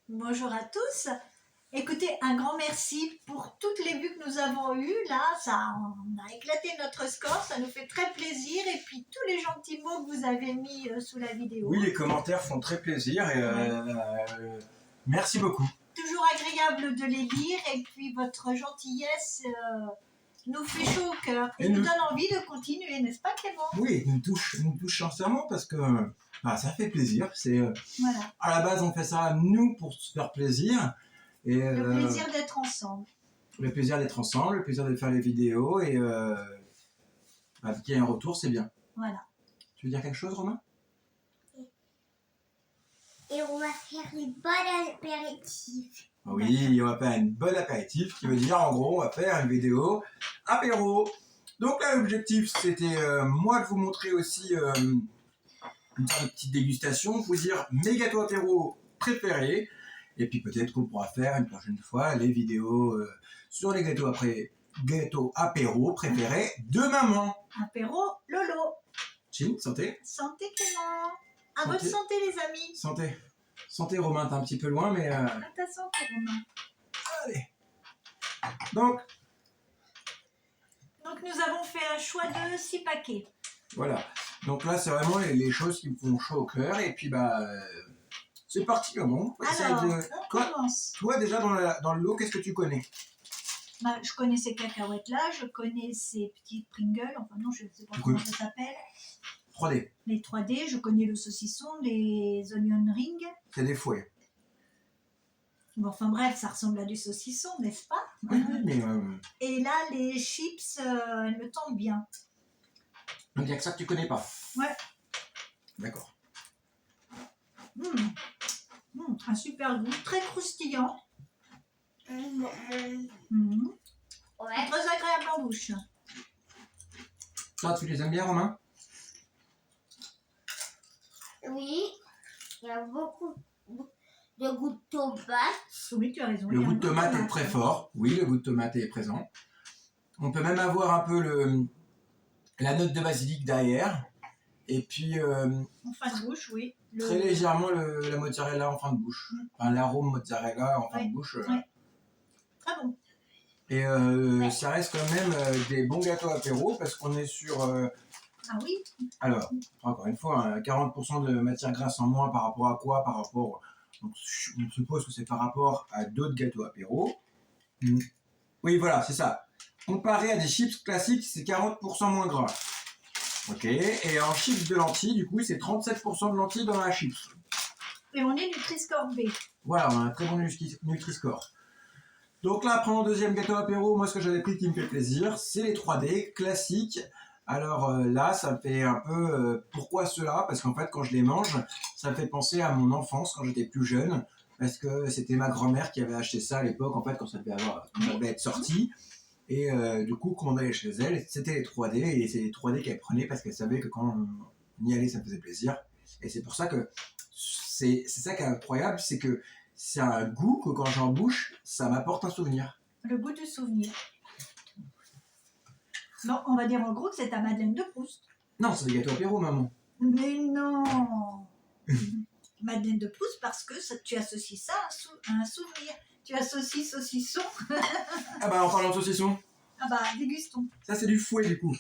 Bonjour à tous. Écoutez, un grand merci pour toutes les vues que nous avons eues. Là, on a éclaté notre score, ça nous fait très plaisir. Et puis tous les gentils mots que vous avez mis sous la vidéo. Oui, les commentaires font très plaisir et merci beaucoup. Toujours agréable de les lire et puis votre gentillesse nous fait chaud au cœur. Et nous donne envie de continuer, n'est-ce pas Clément? Oui, nous touche sincèrement parce que ça fait plaisir. Voilà. À la base, on fait ça nous pour se faire plaisir. Et, le plaisir d'être ensemble. Le plaisir d'être ensemble, le plaisir de faire les vidéos et qu'il y ait un retour, c'est bien. Voilà. Tu veux dire quelque chose, Romain? Et on va faire une bonne apéritif. Oui, on va faire une bonne apéritif, qui veut dire en gros, on va faire une vidéo apéro. Donc là, l'objectif, c'était moi de vous montrer aussi une sorte de petite dégustation, vous dire mes gâteaux apéro préférés. Et puis peut-être qu'on pourra faire une prochaine fois les vidéos sur les gâteaux apéro préférés de maman. Apéro Lolo. Chine, santé. Santé Clément. À votre santé les amis. Santé. Santé Romain, t'es un petit peu loin mais... À ta santé Romain. Allez. Donc nous avons fait un choix de 6 paquets. Voilà. Donc là c'est vraiment les choses qui me font chaud au cœur et puis c'est parti maman. Alors, on commence. Toi déjà dans le lot, qu'est-ce que tu connais? Je connais ces cacahuètes-là, je connais ces petites Pringles, enfin non, je ne sais pas comment ça s'appelle. 3D. Les 3D, je connais le saucisson, les onion rings. C'est des fouets. Bon, enfin bref, ça ressemble à du saucisson, n'est-ce pas? Oui, mais... Et là, les chips, elles me tentent bien. Donc il n'y a que ça que tu connais pas? Ouais. D'accord. Un super goût, très croustillant. Ouais. Très agréable en bouche. Toi, tu les aimes bien, Romain? Oui, il y a beaucoup de goût de tomate. Oui, tu as raison. Le goût de tomate est très fort. Oui, le goût de tomate est présent. On peut même avoir un peu la note de basilic derrière. Et puis... en fin de bouche, oui. Très légèrement la mozzarella en fin de bouche. Enfin, l'arôme mozzarella en fin de bouche. Très bon. Et ça reste quand même des bons gâteaux apéro parce qu'on est sur... Ah oui. Alors, encore une fois, 40% de matière grasse en moins par rapport à quoi? Par rapport... Donc, on suppose que c'est par rapport à d'autres gâteaux apéro. Oui, voilà, c'est ça. Comparé à des chips classiques, c'est 40% moins gras. Ok, et en chips de lentilles, du coup, c'est 37% de lentilles dans la chips. Et on est Nutri-Score B. Voilà, on a un très bon Nutri-Score. Donc là, après mon deuxième gâteau apéro, moi, ce que j'avais pris qui me fait plaisir, c'est les 3D classiques. Alors là, ça me fait un peu... pourquoi cela? Parce qu'en fait, quand je les mange, ça me fait penser à mon enfance, quand j'étais plus jeune. Parce que c'était ma grand-mère qui avait acheté ça à l'époque, en fait, quand ça devait être sorti. Et du coup, quand on allait chez elle, c'était les 3D. Et c'est les 3D qu'elle prenait parce qu'elle savait que quand on y allait, ça me faisait plaisir. Et c'est pour ça que c'est ça qui est incroyable, c'est que c'est un goût que quand j'en bouche, ça m'apporte un souvenir. Le goût du souvenir. Non, on va dire en gros que c'est ta Madeleine de Proust. Non, c'est des gâteaux apéro, maman. Mais non. Madeleine de Proust parce que tu associes ça à un souvenir. Tu associes saucisson. Ah bah en parlant de saucisson. Ah bah dégustons. Ça c'est du fouet du coup.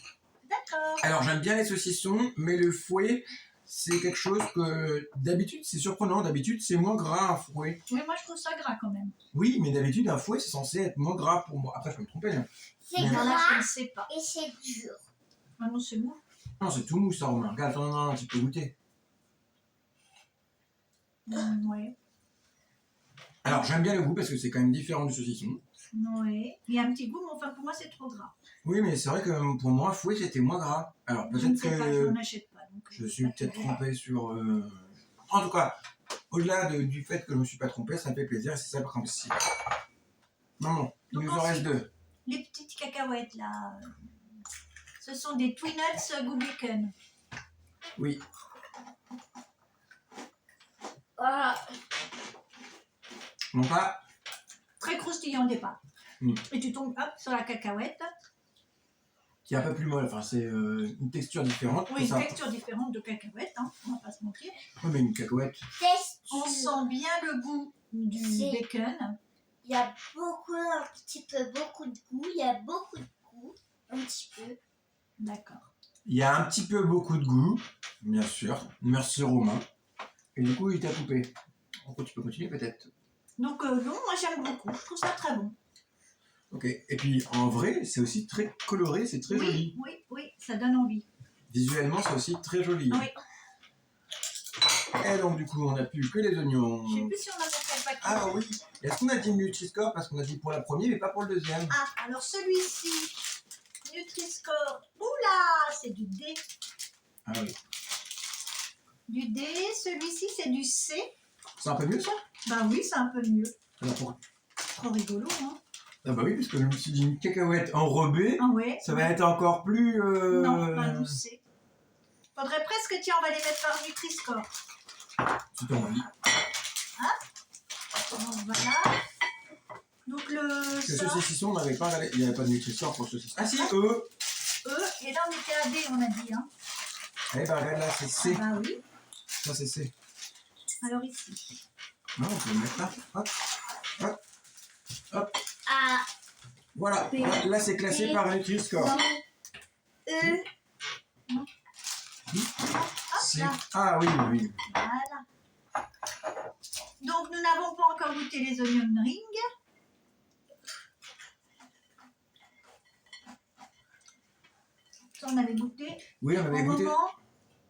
D'accord. Alors j'aime bien les saucissons, mais le fouet c'est quelque chose que d'habitude c'est surprenant. D'habitude c'est moins gras un fouet. Oui, moi je trouve ça gras quand même. Oui, mais d'habitude un fouet c'est censé être moins gras pour moi. Après je peux me tromper. Hein. C'est Là, gras je ne sais pas. et c'est dur. Ah non, c'est mou. Non, c'est tout mou ça, Romain. Regarde, attends, tu peux goûter. Ouais. Alors j'aime bien le goût parce que c'est quand même différent du saucisson. Oui. Il y a un petit goût, mais enfin pour moi c'est trop gras. Oui, mais c'est vrai que pour moi, fouet c'était moins gras. Alors peut-être que je n'en achète pas. Donc je suis peut-être trompé sur... En tout cas, au-delà du fait que je ne me suis pas trompé, ça me fait plaisir et c'est ça le principe. Maman, il nous en reste 2. Les petites cacahuètes là, ce sont des Twinuts Go Bacon. Oui. Voilà. Donc là... Très croustillant au départ. Et tu tombes hop, sur la cacahuète. Qui est un peu plus molle, enfin c'est une texture différente. Oui, une texture différente de cacahuète, hein, on va pas se mentir. Oui, mais une cacahuète. On sent bien le goût du C'est- bacon. Il y a un petit peu, beaucoup de goût. Il y a beaucoup de goût, un petit peu. D'accord. Il y a un petit peu beaucoup de goût, bien sûr. Merci Romain. Et du coup, il t'a coupé. Donc, tu peux continuer peut-être. Donc non, moi j'aime beaucoup. Je trouve ça très bon. Ok. Et puis, en vrai, c'est aussi très coloré, c'est très joli. Oui, ça donne envie. Visuellement, c'est aussi très joli. Oui. Et donc, du coup, on n'a plus que les oignons. Je sais plus si on a montré le paquet. Ah oui. Est-ce qu'on a dit Nutri-Score? Parce qu'on a dit pour la première, mais pas pour le deuxième. Ah, alors celui-ci, Nutri-Score. Oula, c'est du D. Ah oui. Du D, celui-ci c'est du C. C'est un peu mieux ça? Bah oui, c'est un peu mieux. Alors, pour... Trop rigolo, hein. Ah bah oui, parce que je me suis dit une cacahuète enrobée, Ah ouais. ça va être encore plus... Non, pas du C. Faudrait presque, tiens, on va les mettre par Nutri-Score. Si t'as envie. Bon, voilà. Donc Le ça, saucisson, on n'avait pas... Il n'y avait pas de Nutri-Score pour le saucisson. Ah si, eux. E, et là on était à D, on a dit, hein. Eh ben regarde là, c'est C. Ah bah oui. Ça c'est C. Alors ici. Non, on peut le mettre là. Hop, hop, hop. A, Voilà. P. Là, c'est classé P. par Nutri-Score. E, C'est... là. Ah oui, oui. Voilà. Donc nous n'avons pas encore goûté les onion rings. Ça, on avait goûté. Oui, on avait Au goûté. moment,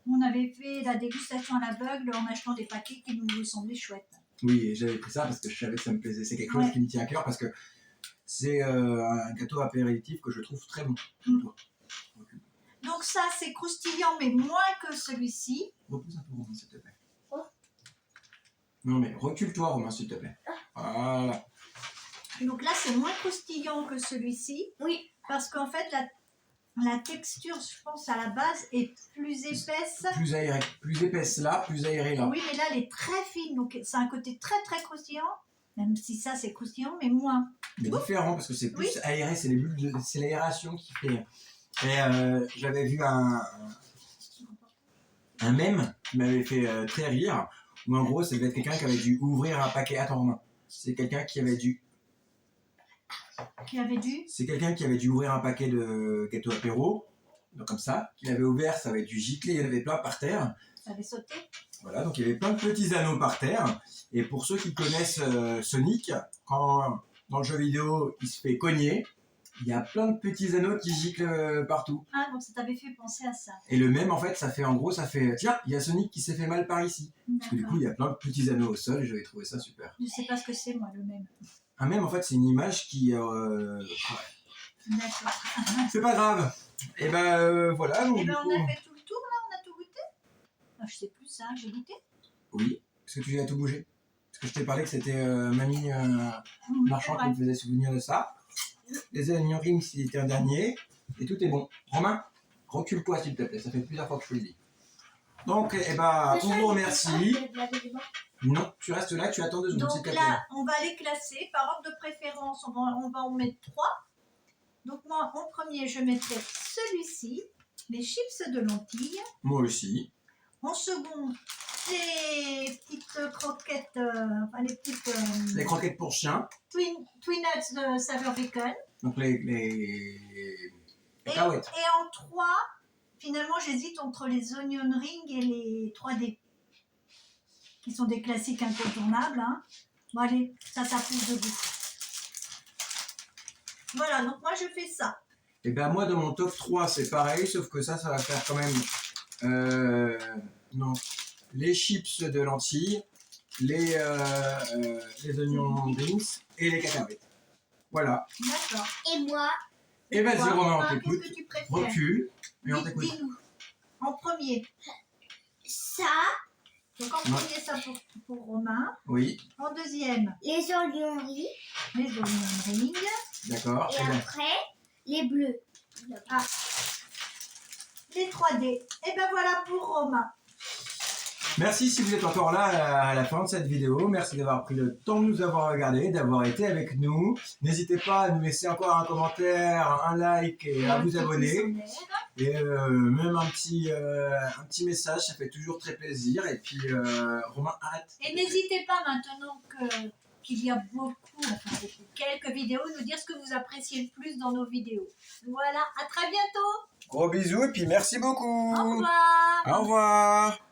on avait fait la dégustation à l'aveugle en achetant des paquets qui nous semblaient chouettes. Oui, et j'avais pris ça parce que je savais que ça me plaisait. C'est quelque chose Ouais. qui me tient à cœur parce que c'est un gâteau apéritif que je trouve très bon. Mm. Donc ça, c'est croustillant, mais moins que celui-ci. Repousse un peu, Romain, s'il te plaît. Oh. Non, mais recule-toi, Romain, s'il te plaît. Voilà. Donc là, c'est moins croustillant que celui-ci. oui, Parce qu'en fait, la texture, je pense, à la base, est plus épaisse. Plus aéré, plus épaisse là, plus aéré là. Oui, mais là, elle est très fine. Donc, c'est un côté très, très croustillant. Même si ça, c'est croustillant, mais moins. Mais différent parce que c'est plus Oui. aéré, c'est les bulles, c'est l'aération qui fait. Et j'avais vu un mème qui m'avait fait très rire. Où en gros, ça devait être quelqu'un qui avait dû ouvrir un paquet. Attends, Romain. C'est quelqu'un qui avait dû. Qui avait dû. C'est quelqu'un qui avait dû ouvrir un paquet de gâteaux apéro. Donc comme ça, qu'il avait ouvert, ça avait dû gicler, il y en avait plein par terre. Ça avait sauté. Voilà, donc il y avait plein de petits anneaux par terre. Et pour ceux qui connaissent Sonic, quand dans le jeu vidéo il se fait cogner, il y a plein de petits anneaux qui giclent partout. Ah, donc ça t'avait fait penser à ça. Et le même, en fait, ça fait en gros, ça fait tiens, il y a Sonic qui s'est fait mal par ici. Parce que du D'accord. coup, il y a plein de petits anneaux au sol et j'avais trouvé ça super. Je sais pas ce que c'est, moi, le même. Un même, en fait, c'est une image qui. D'accord. C'est pas grave. Et ben voilà. Donc, Et du ben, coup, on a fait tout le tour, là. On a tout goûté. Ah, je sais plus ça. J'ai goûté. oui. Est-ce que tu as tout bougé? Parce que je t'ai parlé que c'était Mamie Marchand qui Ouais. me faisait souvenir de ça. Les onion rings, c'était un dernier. Et tout est bon. Romain, recule-toi s'il te plaît. Ça fait plusieurs fois que je te le dis. Donc, eh ben, on vous remercie. Non, tu restes là, tu attends 2 secondes s'il te Donc plaît. là, on va les classer par ordre de préférence. On va en mettre 3. Donc moi, en premier, je mettrai celui-ci, les chips de lentilles. Moi aussi. En second, les petites croquettes, enfin les petites Les croquettes pour chien. Twinuts de saveur bacon. Donc les cacahuètes. Et en 3, finalement, j'hésite entre les onion rings et les 3D, qui sont des classiques incontournables. Hein. Bon allez, ça plus de goût. Voilà, donc moi je fais ça. Et ben moi dans mon top 3 c'est pareil, sauf que ça va faire quand même non, les chips de lentilles, les oignons rings et les cacahuètes. Voilà. D'accord. Et moi, Et vas-y Toi, Romain, on qu'est-ce t'écoute. que tu préfères? Recule et on Dis- t'écoute. Dis-nous. En premier. ça, Donc en premier, ça pour Romain. Oui, En deuxième, les oignons riz, les onion rings. d'accord. et Et ben, après, les bleus. Les 3D. Et ben voilà pour Romain. Merci si vous êtes encore là à la fin de cette vidéo. Merci d'avoir pris le temps de nous avoir regardé, d'avoir été avec nous. N'hésitez pas à nous laisser encore un commentaire, un like et à vous abonner. Et même un petit message, ça fait toujours très plaisir. Et puis, Romain, arrête. Et n'hésitez pas maintenant qu'il y a quelques vidéos, nous dire ce que vous appréciez le plus dans nos vidéos. Voilà, à très bientôt. Gros bisous et puis merci beaucoup. Au revoir. Au revoir.